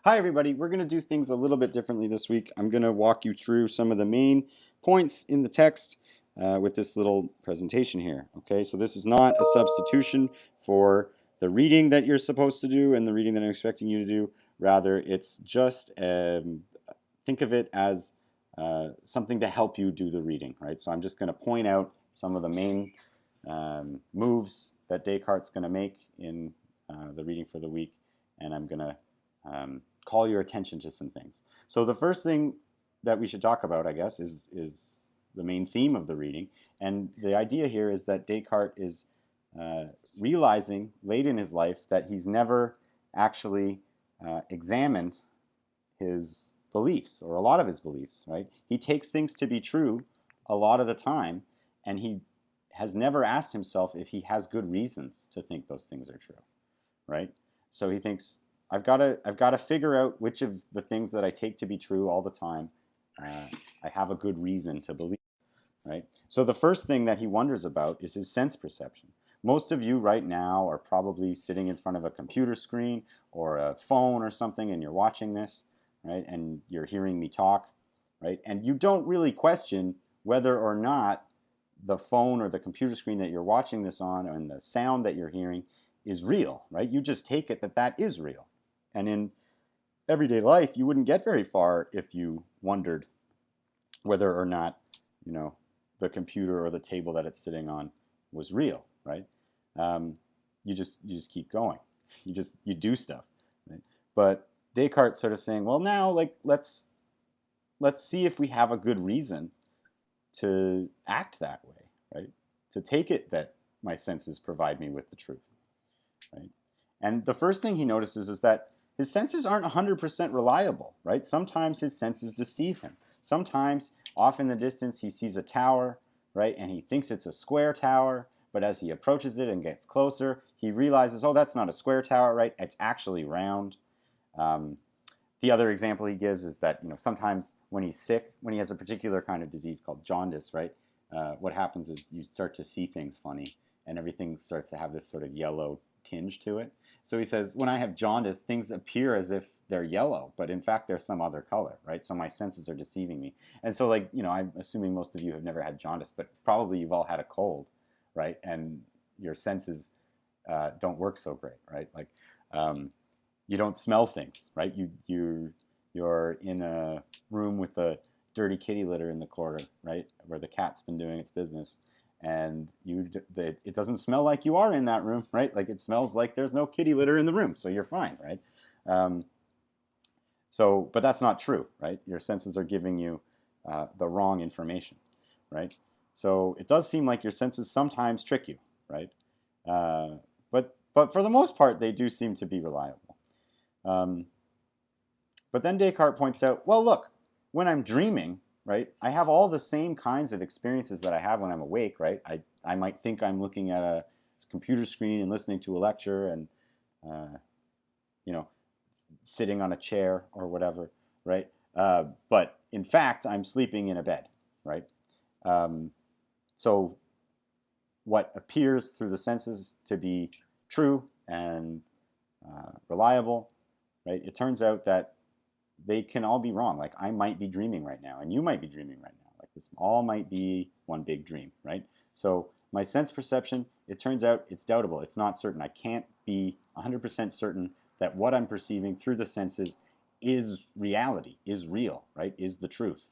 Hi everybody, we're going to do things a little bit differently this week. I'm going to walk you through some of the main points in the text with this little presentation here. Okay, so this is not a substitution for the reading that you're supposed to do and the reading that I'm expecting you to do. Rather, it's just think of it as something to help you do the reading, right? So I'm just going to point out some of the main moves that Descartes is going to make in the reading for the week, and I'm going to call your attention to some things. So the first thing that we should talk about, I guess, is the main theme of the reading. And the idea here is that Descartes is realizing late in his life that he's never actually examined his beliefs, or a lot of his beliefs, right? He takes things to be true a lot of the time, and he has never asked himself if he has good reasons to think those things are true, right? So he thinks, I've got to figure out which of the things that I take to be true all the time I have a good reason to believe, right? So the first thing that he wonders about is his sense perception. Most of you right now are probably sitting in front of a computer screen or a phone or something, and you're watching this, right? And you're hearing me talk, right? And you don't really question whether or not the phone or the computer screen that you're watching this on and the sound that you're hearing is real, right? You just take it that that is real. And in everyday life, you wouldn't get very far if you wondered whether or not, you know, the computer or the table that it's sitting on was real, right? You just keep going. You do stuff, right? But Descartes sort of saying, well, now like let's see if we have a good reason to act that way, right? To take it that my senses provide me with the truth, right? And the first thing he notices is that his senses aren't 100% reliable, right? Sometimes his senses deceive him. Sometimes, off in the distance, he sees a tower, right? And he thinks it's a square tower, but as he approaches it and gets closer, he realizes, oh, that's not a square tower, right? It's actually round. The other example he gives is that, you know, sometimes when he's sick, when he has a particular kind of disease called jaundice, right? What happens is you start to see things funny, and everything starts to have this sort of yellow tinge to it. So he says, when I have jaundice, things appear as if they're yellow, but in fact they're some other color, right? So my senses are deceiving me. And so, like, you know, I'm assuming most of you have never had jaundice, but probably you've all had a cold, right? And your senses don't work so great, right? Like, you don't smell things, right? You're in a room with a dirty kitty litter in the corner, right, where the cat's been doing its business, and it doesn't smell like you are in that room, right? Like it smells like there's no kitty litter in the room, so you're fine, right? Um, but that's not true, right? Your senses are giving you the wrong information, right? So it does seem like your senses sometimes trick you, right? But for the most part, they do seem to be reliable. But then Descartes points out, well, look, when I'm dreaming, right, I have all the same kinds of experiences that I have when I'm awake, right? I might think I'm looking at a computer screen and listening to a lecture and, you know, sitting on a chair or whatever, right? But in fact, I'm sleeping in a bed, right? So what appears through the senses to be true and reliable, right? It turns out that they can all be wrong. Like I might be dreaming right now, and you might be dreaming right now. Like this all might be one big dream, right? So my sense perception, it turns out it's doubtable. It's not certain. I can't be 100% certain that what I'm perceiving through the senses is reality, is real, right? Is the truth.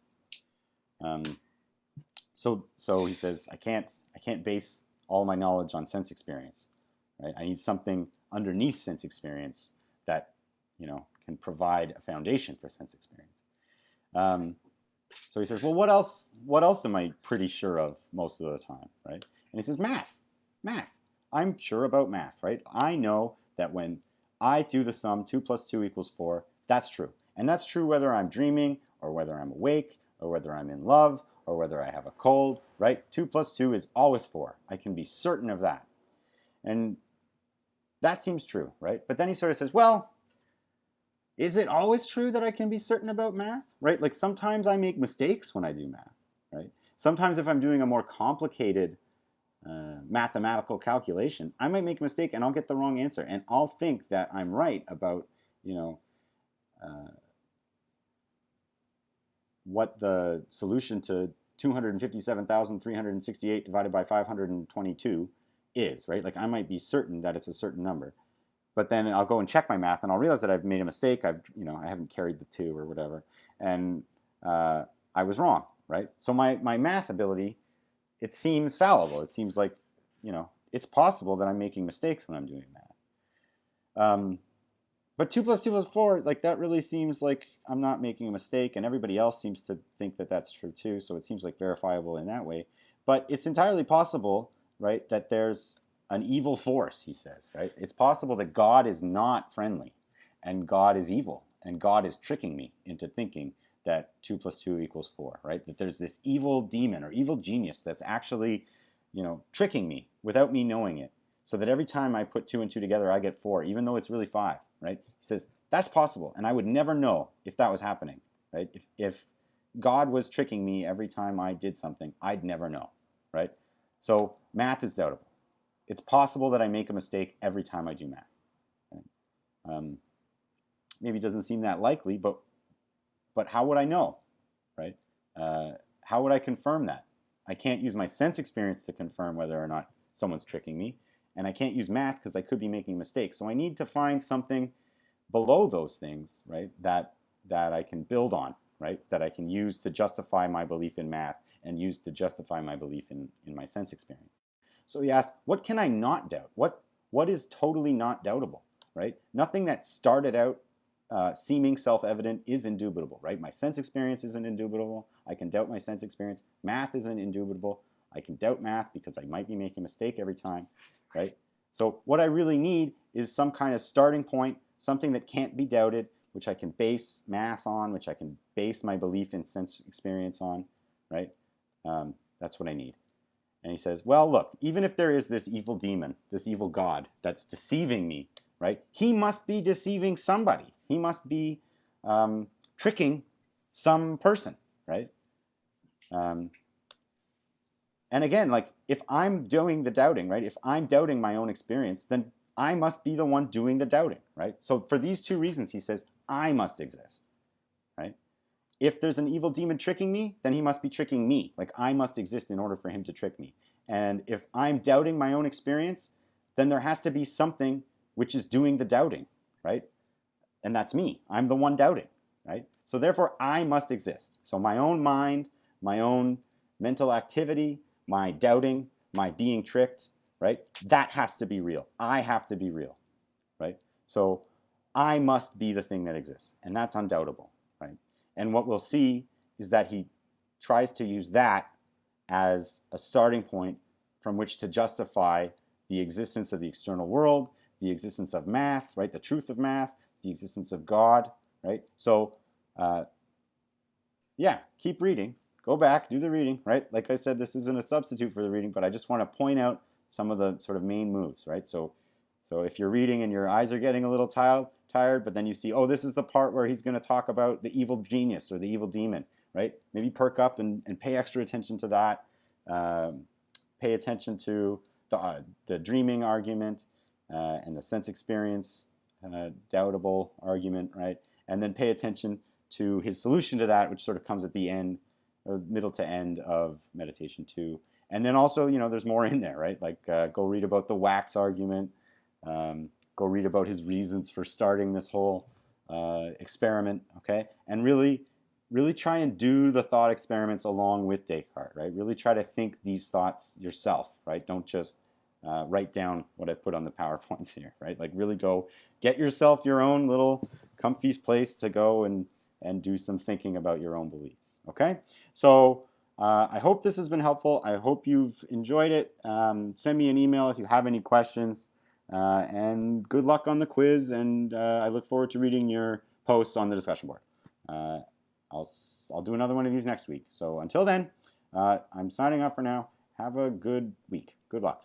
So he says I can't base all my knowledge on sense experience, right? I need something underneath sense experience that, you know, can provide a foundation for sense experience. So he says, well, what else? What else am I pretty sure of most of the time, right? And he says, math. I'm sure about math, right? I know that when I do the sum 2 plus 2 equals 4, that's true. And that's true whether I'm dreaming or whether I'm awake or whether I'm in love or whether I have a cold, right? 2 plus 2 is always 4. I can be certain of that. And that seems true, right? But then he sort of says, well, is it always true that I can be certain about math, right? Like sometimes I make mistakes when I do math, right? Sometimes if I'm doing a more complicated mathematical calculation, I might make a mistake and I'll get the wrong answer, and I'll think that I'm right about, you know, what the solution to 257,368 divided by 522 is, right? Like I might be certain that it's a certain number, but then I'll go and check my math and I'll realize that I've made a mistake. I haven't carried the 2 or whatever, and I was wrong, right? So my math ability, it seems fallible. It seems like, it's possible that I'm making mistakes when I'm doing that. But 2 plus 2 plus 4, like that really seems like I'm not making a mistake, and everybody else seems to think that that's true too, so it seems like verifiable in that way. But it's entirely possible, right, that there's an evil force, he says, right? It's possible that God is not friendly, and God is evil, and God is tricking me into thinking that 2 plus 2 equals 4, right? That there's this evil demon or evil genius that's actually, tricking me without me knowing it, so that every time I put 2 and 2 together, I get 4, even though it's really 5, right? He says, that's possible, and I would never know if that was happening, right? If God was tricking me every time I did something, I'd never know, right? So math is doubtable. It's possible that I make a mistake every time I do math. Right? Maybe it doesn't seem that likely, but how would I know, right? How would I confirm that? I can't use my sense experience to confirm whether or not someone's tricking me, and I can't use math because I could be making mistakes. So I need to find something below those things, right, that I can build on, right, that I can use to justify my belief in math and use to justify my belief in my sense experience. So he asks, what can I not doubt? What is totally not doubtable, right? Nothing that started out seeming self-evident is indubitable, right? My sense experience isn't indubitable. I can doubt my sense experience. Math isn't indubitable. I can doubt math because I might be making a mistake every time, right? So what I really need is some kind of starting point, something that can't be doubted, which I can base math on, which I can base my belief in sense experience on, right? That's what I need. And he says, well, look, even if there is this evil demon, this evil God that's deceiving me, right? He must be deceiving somebody. He must be tricking some person, right? And again, like if I'm doing the doubting, right? If I'm doubting my own experience, then I must be the one doing the doubting, right? So for these 2 reasons, he says, I must exist, right? If there's an evil demon tricking me, then he must be tricking me. Like I must exist in order for him to trick me. And if I'm doubting my own experience, then there has to be something which is doing the doubting, right? And that's me. I'm the one doubting, right? So therefore, I must exist. So my own mind, my own mental activity, my doubting, my being tricked, right? That has to be real. I have to be real, right? So I must be the thing that exists, and that's undoubtable, right? And what we'll see is that he tries to use that as a starting point from which to justify the existence of the external world, the existence of math, right? The truth of math, the existence of God, right? So, yeah, keep reading. Go back, do the reading, right? Like I said, this isn't a substitute for the reading, but I just want to point out some of the sort of main moves, right? So if you're reading and your eyes are getting a little tired, but then you see, oh, this is the part where he's going to talk about the evil genius or the evil demon, right? Maybe perk up and pay extra attention to that. Pay attention to the dreaming argument and the sense experience doubtable argument, right? And then pay attention to his solution to that, which sort of comes at the end, or middle to end of meditation 2. And then also, there's more in there, right? Like go read about the wax argument. Go read about his reasons for starting this whole experiment, okay? And really try and do the thought experiments along with Descartes, right? Really try to think these thoughts yourself, right? Don't just write down what I've put on the PowerPoints here, right? Like really go get yourself your own little comfy place to go and do some thinking about your own beliefs, okay? So I hope this has been helpful. I hope you've enjoyed it. Send me an email if you have any questions. And good luck on the quiz, and I look forward to reading your posts on the discussion board. I'll do another one of these next week. So until then, I'm signing off for now. Have a good week. Good luck.